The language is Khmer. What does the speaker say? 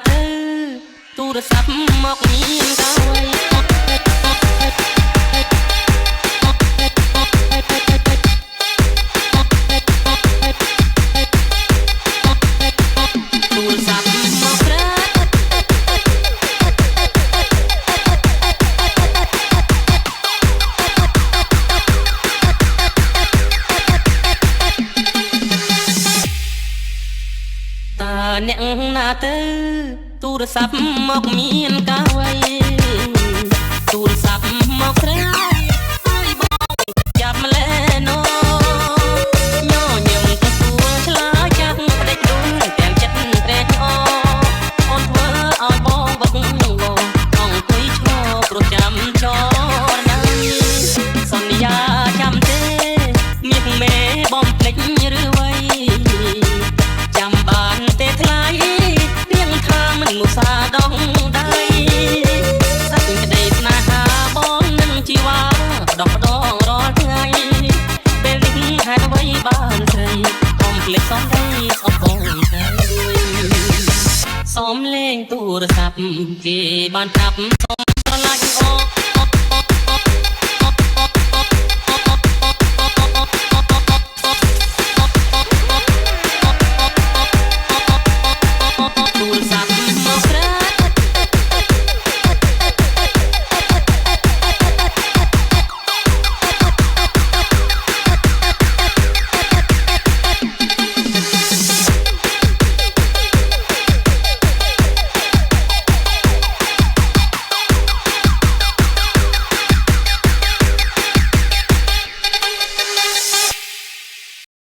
ទៅទូរស័ព្ទមកមានកាយទូរស័ព្ទមកក្រៅអ្នកណាទៅទូរស័ព្ទមកមានកាវៃទូរស័ព្ទមកក្រៅឲ្យបងចាប់ម្លេណូញញឹមទៅសួរឆ្លើយចាក់ដេកដួលទាំងចិត្តត្រេកអរអូនធ្វើឲ្យបងវឹកវរអង្គុយឈរព្រោះចាំចរណាសន្យាចាំទេមាសមេបំភ្លេចឬវៃចាំបានទេថ្លៃរៀងថាមិនមុសាដងដៃសាច់ក្តីស្នេហាបងនឹងជីវ៉ាដកដងរាល់ថ្ងៃពេលនេះហេតុអ្វីបានស្រីកុំភ្លេចសំដីអបបងទៅសំលេងទូរស័ព្ទគេបានចាប់